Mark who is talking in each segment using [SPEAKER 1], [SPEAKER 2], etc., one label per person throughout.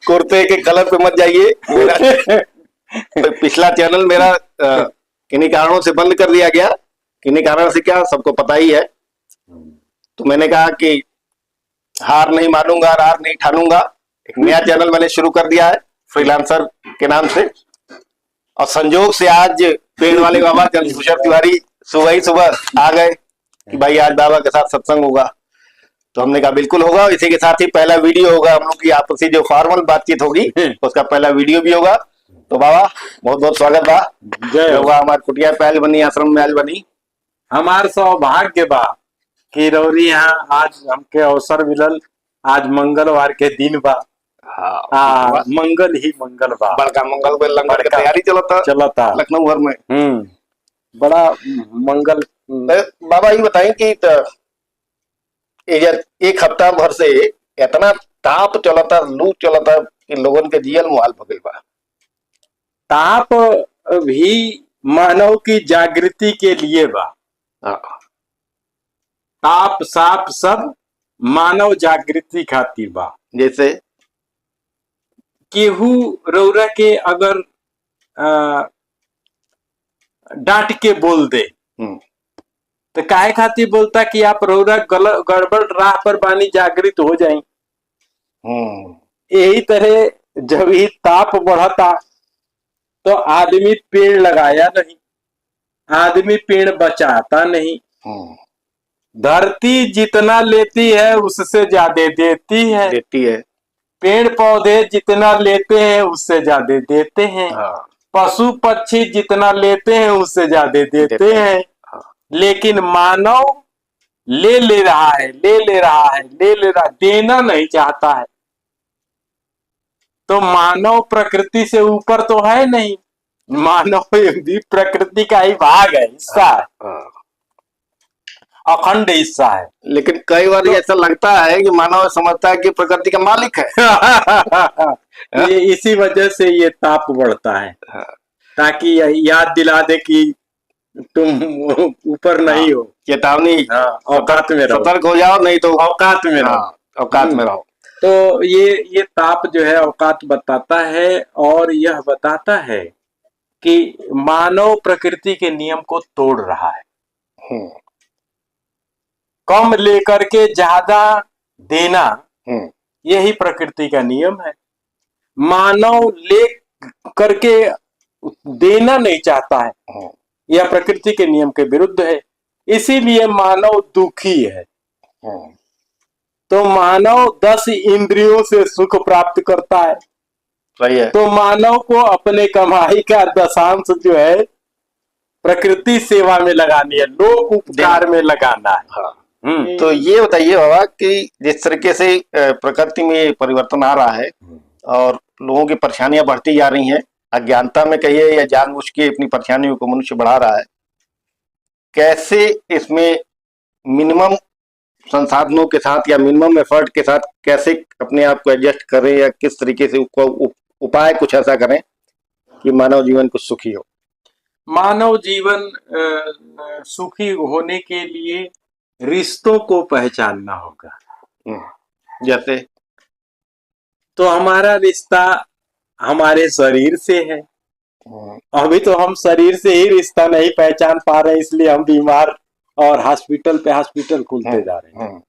[SPEAKER 1] कुर्ते के कलर पे मत जाइए। मेरा पिछला चैनल मेरा किन्हीं कारणों से बंद कर दिया गया। किन्हीं कारण से क्या, सबको पता ही है। तो मैंने कहा कि हार नहीं मानूंगा, हार नहीं ठानूंगा। एक नया चैनल मैंने शुरू कर दिया है फ्रीलांसर के नाम से। और संजोग से आज पेड़ वाले बाबा चंद्रभूषण तिवारी सुबह ही सुबह आ गए कि भाई आज बाबा के साथ सत्संग होगा। तो हमने कहा बिल्कुल होगा। इसी के साथ ही पहला वीडियो होगा हम लोग की आपसी जो फॉर्मल बातचीत होगी उसका पहला वीडियो भी होगा। तो बाबा बहुत बहुत स्वागत बा। जय होगा। हमारे कुटिया पे आयल बनी, आश्रम में आयल बनी।
[SPEAKER 2] हमार सौभाग्य बा कि रौरी यहाँ आज हमके अवसर मिलल। आज मंगलवार के दिन बा। मंगल ही मंगल बा।
[SPEAKER 1] बड़का मंगल पे लंगर की तैयारी चलता लखनऊ भर में।
[SPEAKER 2] बड़ा मंगल।
[SPEAKER 1] बाबा ये बताएं कि एक हफ्ता भर से इतना ताप चलता, लू चलता कि लोगन के जियल मुहाल भगल बा।
[SPEAKER 2] ताप भी मानव की जागृति के लिए बा। ताप साप सब मानव जागृति खातिर बा।
[SPEAKER 1] जैसे
[SPEAKER 2] केहू रौरा के अगर डांट के बोल दे तो काहे खातिर बोलता कि आप रौरा गड़बड़ राह पर बानी, जागृत हो जाए। यही तरह जब ही ताप बढ़ता तो आदमी पेड़ लगाया नहीं, आदमी पेड़ बचाता नहीं। धरती जितना लेती है उससे ज्यादा देती है। पेड़ पौधे जितना लेते हैं उससे ज्यादा देते हैं। पशु पक्षी जितना लेते हैं उससे ज्यादा देते हैं। लेकिन मानव ले रहा है, देना नहीं चाहता है। तो मानव प्रकृति से ऊपर तो है नहीं, मानव भी प्रकृति का ही भाग है, हिस्सा है, अखंड हिस्सा है।
[SPEAKER 1] लेकिन कई बार तो ऐसा लगता है कि मानव समझता है कि प्रकृति का मालिक है।
[SPEAKER 2] ये इसी वजह से ये ताप बढ़ता है, ताकि याद दिला दे कि तुम ऊपर नहीं हो।
[SPEAKER 1] चेतावनी,
[SPEAKER 2] औकात में रहो,
[SPEAKER 1] सतर्क हो जाओ, नहीं तो
[SPEAKER 2] औकात में रहो।
[SPEAKER 1] औकात में रहो।
[SPEAKER 2] तो ये ताप जो है औकात बताता है, और यह बताता है कि मानव प्रकृति के नियम को तोड़ रहा है। कम लेकर के ज्यादा देना, यही प्रकृति का नियम है। मानव ले करके देना नहीं चाहता है, यह प्रकृति के नियम के विरुद्ध है। इसीलिए मानव दुखी है। तो मानव 10 इंद्रियों से सुख प्राप्त करता है।
[SPEAKER 1] सही है।
[SPEAKER 2] तो मानव को अपने कमाई का 10% जो है प्रकृति सेवा में लगानी है, लोक उपकार में लगाना है।
[SPEAKER 1] तो ये बताइए बाबा कि जिस तरीके से प्रकृति में परिवर्तन आ रहा है और लोगों की परेशानियां बढ़ती जा रही हैं, अज्ञानता में कहिए या जानबूझ के अपनी परेशानियों को मनुष्य बढ़ा रहा है, कैसे इसमें मिनिमम संसाधनों के साथ या मिनिमम एफर्ट के साथ कैसे अपने आप को एडजस्ट करें, या किस तरीके से उपाय कुछ ऐसा करें कि मानव जीवन कुछ सुखी हो?
[SPEAKER 2] मानव जीवन सुखी होने के लिए रिश्तों को पहचानना होगा।
[SPEAKER 1] जैसे
[SPEAKER 2] तो हमारा रिश्ता हमारे शरीर से है। अभी तो हम शरीर से ही रिश्ता नहीं पहचान पा रहे, इसलिए हम बीमार और हॉस्पिटल पे हॉस्पिटल खुलते जा रहे हैं।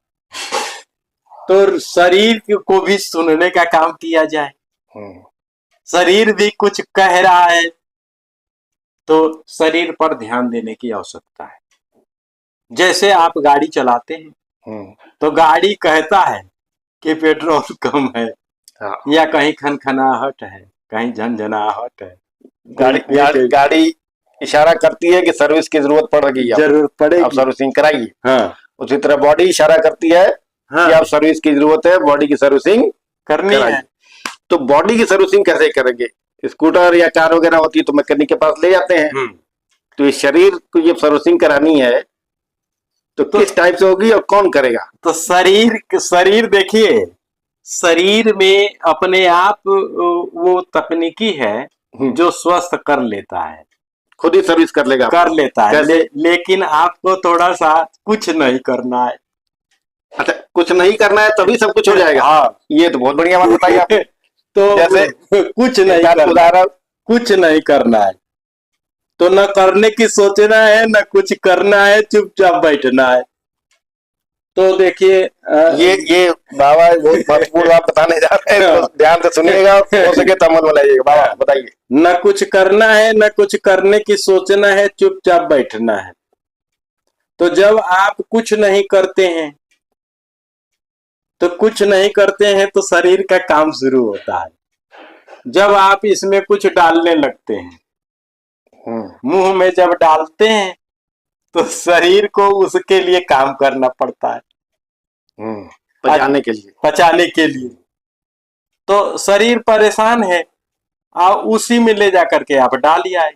[SPEAKER 2] तो शरीर को भी सुनने का काम किया जाए। शरीर भी कुछ कह रहा है तो शरीर पर ध्यान देने की आवश्यकता है। जैसे आप गाड़ी चलाते हैं तो गाड़ी कहता है कि पेट्रोल कम है, या कहीं खनखनाहट है, कहीं झनझनाहट है।
[SPEAKER 1] गाड़ी इशारा करती है कि सर्विस की जरूरत पड़ रही है,
[SPEAKER 2] जरूरत पड़ेगी,
[SPEAKER 1] आप सर्विसिंग कराइए। उसी तरह बॉडी इशारा करती है कि आप सर्विस की जरूरत है, बॉडी की सर्विसिंग करनी है। तो बॉडी की सर्विसिंग कैसे करेंगे? स्कूटर या कार वगैरह होती है तो मैकेनिक के पास ले जाते हैं। तो इस शरीर को ये सर्विसिंग करानी है तो किस टाइप से होगी और कौन करेगा?
[SPEAKER 2] तो शरीर देखिए, शरीर में अपने आप वो तकनीकी है जो स्वस्थ कर लेता है,
[SPEAKER 1] खुद ही सर्विस कर लेता है।
[SPEAKER 2] लेकिन आपको थोड़ा सा कुछ नहीं करना है।
[SPEAKER 1] अच्छा, कुछ नहीं करना है तभी सब कुछ हो जाएगा?
[SPEAKER 2] हाँ,
[SPEAKER 1] ये तो बहुत बढ़िया बात बताई आपने।
[SPEAKER 2] तो
[SPEAKER 1] जैसे
[SPEAKER 2] कुछ नहीं करना,
[SPEAKER 1] उदाहरण,
[SPEAKER 2] कुछ नहीं करना है, तो न करने की सोचना है न कुछ करना है, चुपचाप बैठना है। तो देखिए
[SPEAKER 1] ये बाबा बहुत महत्वपूर्ण बात बताने जा रहे हैं, तो ध्यान से सुनिएगा, हो सके तो अमल में लाइएगा। बाबा बताइए।
[SPEAKER 2] न कुछ करना है न कुछ करने की सोचना है, चुपचाप बैठना है। तो जब आप कुछ नहीं करते हैं, तो कुछ नहीं करते हैं तो शरीर का काम शुरू होता है। जब आप इसमें कुछ डालने लगते हैं, मुंह में जब डालते हैं तो शरीर को उसके लिए काम करना पड़ता है,
[SPEAKER 1] पचाने के लिए,
[SPEAKER 2] पचाने के लिए। तो शरीर परेशान है, आप उसी में ले जा करके आप डाल आए।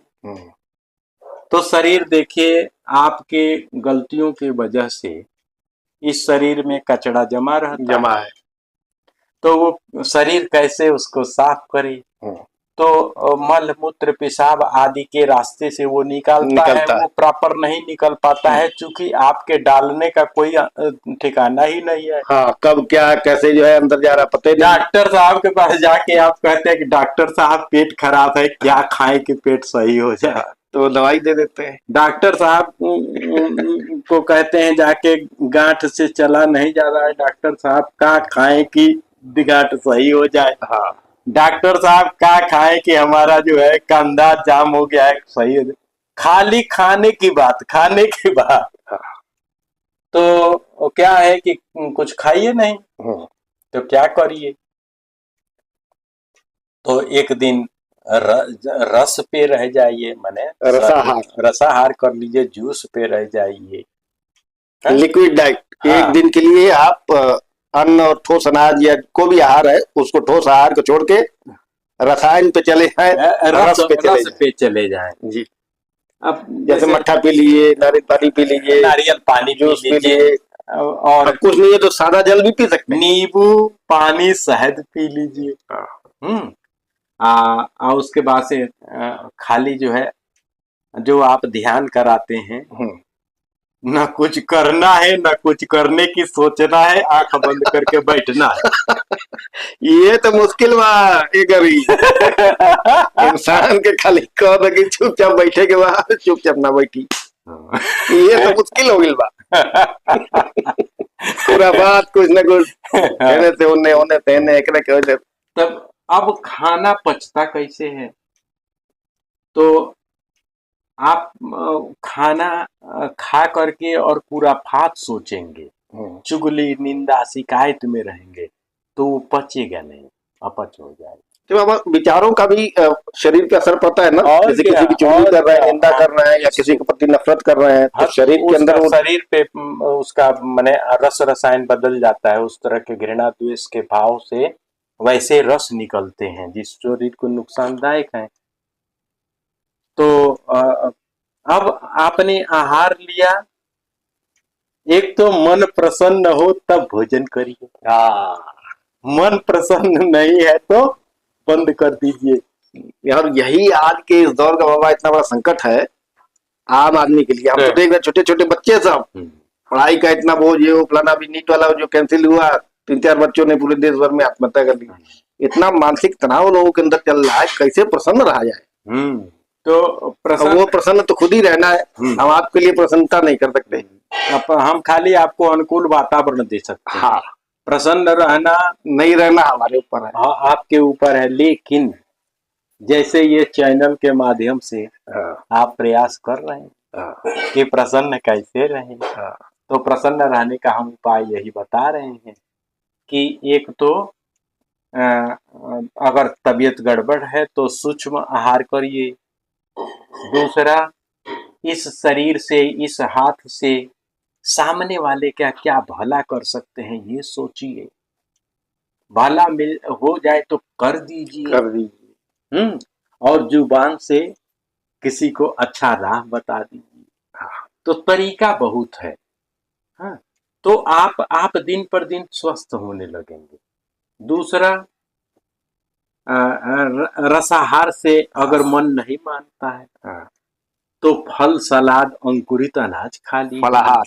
[SPEAKER 2] तो शरीर देखिए, आपके गलतियों की वजह से इस शरीर में कचरा जमा रहता
[SPEAKER 1] जमा है,
[SPEAKER 2] तो वो शरीर कैसे उसको साफ करे? तो मल मूत्र पेशाब आदि के रास्ते से वो निकलता है, वो प्रॉपर नहीं निकल पाता है, क्योंकि आपके डालने का कोई ठिकाना ही नहीं है।
[SPEAKER 1] हाँ, कब क्या कैसे जो है अंदर जा रहा पता ही नहीं।
[SPEAKER 2] डॉक्टर साहब के पास जाके आप कहते हैं कि डॉक्टर साहब पेट खराब है, क्या खाएं कि पेट सही हो जाए?
[SPEAKER 1] तो दवाई दे देते हैं। डॉक्टर
[SPEAKER 2] साहब को कहते हैं जाके गांठ से चला नहीं जा रहा है, डॉक्टर साहब क्या खाएं कि गांठ सही हो जाए? हाँ, डॉक्टर साहब क्या खाएं कि हमारा जो है कंधा जाम हो गया है, सही हो जाए? खाली खाने की बात, खाने की बात। हाँ। तो क्या है कि कुछ खाइए नहीं, तो क्या करिए? तो एक दिन रस पे रह जाइए, माने रसाहार कर लीजिए, जूस पे रह जाइए,
[SPEAKER 1] लिक्विड डाइट।
[SPEAKER 2] हाँ।
[SPEAKER 1] एक दिन के लिए आप अन्न और ठोस अनाज या कोई भी आहार है उसको, ठोस आहार को छोड़ के रसायन पे चले जाए, रस पे चले जाए जी। अब जैसे मट्ठा पी लीजिए, नारियल पानी पी लीजिए,
[SPEAKER 2] नारियल पानी
[SPEAKER 1] जूस पी लीजिए, और कुछ नहीं है तो सादा जल भी पी सकते हैं,
[SPEAKER 2] नींबू पानी शहद पी लीजिए। उसके बाद से खाली जो है, जो आप ध्यान कराते हैं, न कुछ करना है न कुछ करने की सोचना है, आंख बंद करके बैठना है।
[SPEAKER 1] ये तो मुश्किल बा एक अभी इंसान के खाली कह कि चुपचाप बैठे के बाद चुपचाप ना बैठी, ये तो मुश्किल हो गई बा। पूरा बात कुछ न कुछ कहने से उन्हें होने तेने एक के वजह।
[SPEAKER 2] तब अब खाना पचता कैसे है? तो आप खाना खा करके और पूरा फात सोचेंगे, चुगली निंदा शिकायत में रहेंगे, तो वो पचेगा नहीं, अपच हो जाएगा।
[SPEAKER 1] तो बाबा विचारों का भी शरीर पे असर पड़ता है ना, जैसे किसी की चुगली कर रहे हैं, निंदा कर रहे हैं, या किसी के प्रति नफरत कर रहे हैं, तो शरीर के अंदर
[SPEAKER 2] शरीर पे उसका माने रस रसायन बदल जाता है, उस तरह के घृणा द्वेष के भाव से वैसे रस निकलते हैं जिस शरीर को नुकसानदायक है। तो अब आपने आहार लिया, एक तो मन प्रसन्न हो तब भोजन करिए, मन प्रसन्न नहीं है तो बंद कर दीजिए।
[SPEAKER 1] यार यही आज के इस दौर का बाबा इतना बड़ा संकट है आम आदमी के लिए। हम तो देख रहे छोटे छोटे बच्चे सब पढ़ाई का इतना बोझ है, वो फलाना भी नीट वाला जो कैंसिल हुआ, 3-4 बच्चों ने पूरे देश भर में आत्महत्या कर ली। इतना मानसिक तनाव लोगों के अंदर चल रहा है, कैसे प्रसन्न रहा जाए?
[SPEAKER 2] तो
[SPEAKER 1] वो प्रसन्न तो खुद ही रहना है, हम आपके लिए प्रसन्नता नहीं कर सकते।
[SPEAKER 2] हम खाली आपको अनुकूल वातावरण दे सकते हैं। हाँ, प्रसन्न रहना
[SPEAKER 1] नहीं रहना हमारे ऊपर है,
[SPEAKER 2] हाँ आपके ऊपर है। लेकिन जैसे ये चैनल के माध्यम से आप प्रयास कर रहे हैं कि प्रसन्न कैसे रहें, तो प्रसन्न रहने का हम उपाय यही बता रहे हैं कि एक तो अगर तबीयत गड़बड़ है तो सूक्ष्म आहार करिए। दूसरा, इस शरीर से, इस हाथ से सामने वाले का क्या भला कर सकते हैं ये सोचिए, भला मिल हो जाए तो कर दीजिए। और जुबान से किसी को अच्छा राह बता दीजिए। तो तरीका बहुत है। हाँ, तो आप दिन पर दिन स्वस्थ होने लगेंगे। दूसरा, रसाहार से अगर मन नहीं मानता है तो फल सलाद अंकुरित अनाज खा लीजिए।
[SPEAKER 1] फलाहार,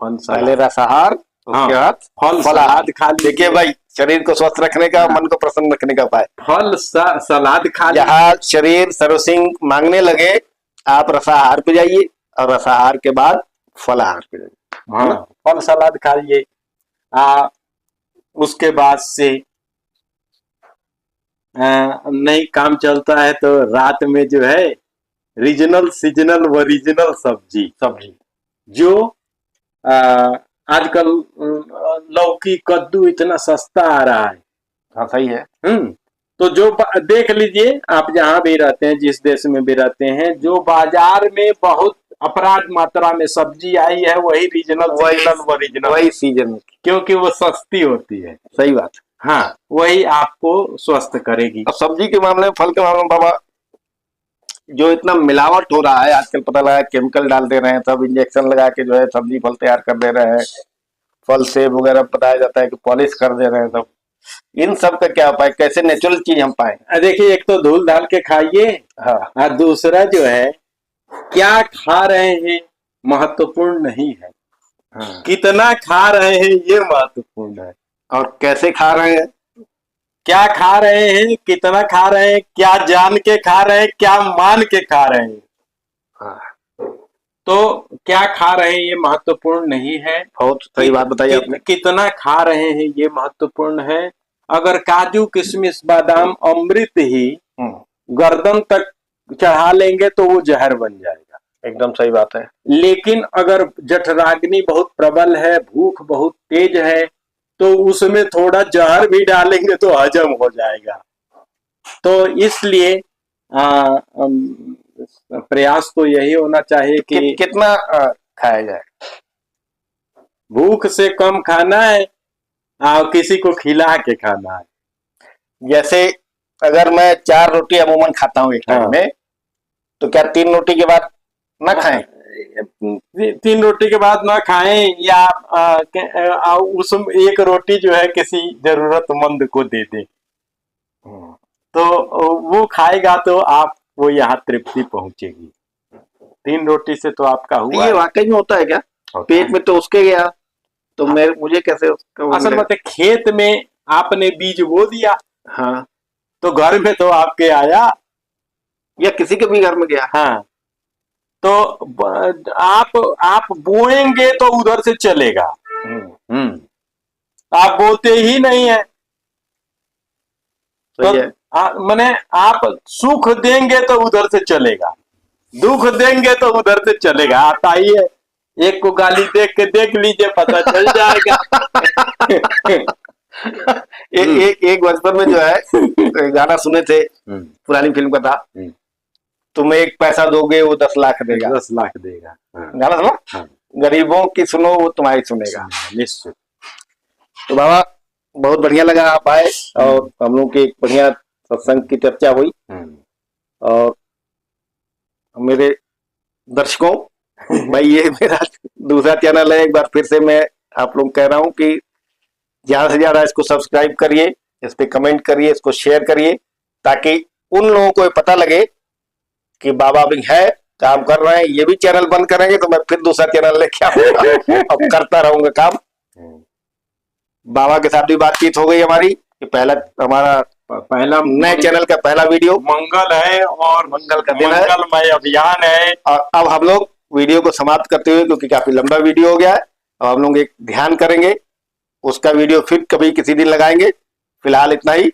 [SPEAKER 2] फल
[SPEAKER 1] पहले रसाहार, उसके बाद
[SPEAKER 2] फल सलाद खा लीजिए।
[SPEAKER 1] देखिए भाई शरीर को स्वस्थ रखने का, मन को प्रसन्न रखने का उपाय।
[SPEAKER 2] फल सलाद खा लीजिए।
[SPEAKER 1] जहाँ शरीर सर्वसिंह मांगने लगे, आप रसाहार पे जाइए और रसाहार के बाद फलाहार पे जाइए।
[SPEAKER 2] हाँ, फल सलाद खाइए। उसके बाद से नहीं काम चलता है तो रात में जो है रीजनल सीजनल ओरिजिनल सब्जी जो आजकल लौकी कद्दू इतना सस्ता आ रहा है।
[SPEAKER 1] हाँ सही है।
[SPEAKER 2] तो जो देख लीजिए, आप जहाँ भी रहते हैं, जिस देश में भी रहते हैं, जो बाजार में बहुत अपराध मात्रा में सब्जी आई है, वही रीजनल ओरिजिनल,
[SPEAKER 1] वही सीजन,
[SPEAKER 2] क्योंकि वो सस्ती होती है।
[SPEAKER 1] सही बात।
[SPEAKER 2] हाँ, वही आपको स्वस्थ करेगी।
[SPEAKER 1] अब सब्जी के मामले में, फल के मामले में बाबा, जो इतना मिलावट हो रहा है आजकल, पता लगा केमिकल डाल दे रहे हैं, सब इंजेक्शन लगा के जो है सब्जी फल तैयार कर दे रहे हैं। फल सेब वगैरह बताया जाता है कि पॉलिश कर दे रहे हैं सब। इन सब का क्या उपाय, कैसे नेचुरल चीज हम पाए?
[SPEAKER 2] देखिए, एक तो धूल डाल के खाइए।
[SPEAKER 1] हाँ।
[SPEAKER 2] और दूसरा जो है, क्या खा रहे हैं महत्वपूर्ण नहीं है।
[SPEAKER 1] हाँ।
[SPEAKER 2] कितना खा रहे हैं ये महत्वपूर्ण है।
[SPEAKER 1] और कैसे खा रहे हैं,
[SPEAKER 2] क्या खा रहे हैं, कितना खा रहे हैं, क्या जान के खा रहे हैं, क्या मान के खा रहे हैं।
[SPEAKER 1] हाँ।
[SPEAKER 2] तो क्या खा रहे हैं ये महत्वपूर्ण नहीं है।
[SPEAKER 1] बहुत सही बात बताई आपने।
[SPEAKER 2] कितना खा रहे हैं ये महत्वपूर्ण है। अगर काजू किशमिश बादाम अमृत ही गर्दन तक चढ़ा लेंगे तो वो जहर बन जाएगा।
[SPEAKER 1] एकदम सही बात है।
[SPEAKER 2] लेकिन अगर जठराग्नि बहुत प्रबल है, भूख बहुत तेज है, तो उसमें थोड़ा जहर भी डालेंगे तो हजम हो जाएगा। तो इसलिए प्रयास तो यही होना चाहिए कि
[SPEAKER 1] कितना खाया जाए।
[SPEAKER 2] भूख से कम खाना है और किसी को खिला के खाना है।
[SPEAKER 1] जैसे अगर मैं 4 रोटी अमूमन खाता हूँ एक टाइम में, तो क्या 3 रोटी के बाद ना खाएं?
[SPEAKER 2] 3 रोटी के बाद ना खाएं, या उस एक रोटी जो है किसी जरूरतमंद को दे दें, तो वो खाएगा तो आप वो यहाँ तृप्ति पहुंचेगी। 3 रोटी से तो आपका हुआ।
[SPEAKER 1] ये वाकई में होता है क्या? पेट में तो उसके गया, तो मुझे कैसे उसका?
[SPEAKER 2] असल बात है, खेत में आपने बीज बो दिया,
[SPEAKER 1] हाँ,
[SPEAKER 2] तो घर में तो आपके आया,
[SPEAKER 1] या किसी के भी घर में गया।
[SPEAKER 2] हाँ, तो आप बोएंगे तो उधर से चलेगा। आप बोते ही नहीं है, तो माने आप सुख देंगे तो उधर से चलेगा, दुख देंगे तो उधर से चलेगा। आता ही है, एक को गाली देख लीजिए, पता चल जाएगा।
[SPEAKER 1] एक बचपन में जो है गाना सुने थे, पुरानी फिल्म का था, तुम 1 पैसा दोगे वो 10 लाख देगा।
[SPEAKER 2] 10 लाख देगा।
[SPEAKER 1] गाना सुनो। हाँ। गरीबों की सुनो वो तुम्हारी सुनेगा।
[SPEAKER 2] निश्चित।
[SPEAKER 1] तो बाबा बहुत बढ़िया लगा आप आए और हम लोग की बढ़िया सत्संग की चर्चा हुई। और मेरे दर्शकों, भाई ये मेरा दूसरा चैनल है, एक बार फिर से मैं आप लोग कह रहा हूँ कि ज्यादा से ज्यादा इसको सब्सक्राइब करिए, इस पे कमेंट करिए, इसको शेयर करिए, ताकि उन लोगों को पता लगे कि बाबा भी है, काम कर रहे हैं। ये भी चैनल बंद करेंगे तो मैं फिर दूसरा चैनल लेके आऊंगा, अब करता रहूंगा काम। बाबा के साथ भी बातचीत हो गई हमारी कि पहला नए चैनल का पहला वीडियो
[SPEAKER 2] मंगल है और
[SPEAKER 1] मंगल का दिन है,
[SPEAKER 2] मंगलमय अभियान है।
[SPEAKER 1] और अब हम लोग वीडियो को समाप्त करते हुए, क्योंकि काफी लंबा वीडियो हो गया है, अब हम लोग एक ध्यान करेंगे, उसका वीडियो फिर कभी किसी दिन लगाएंगे। फिलहाल इतना ही।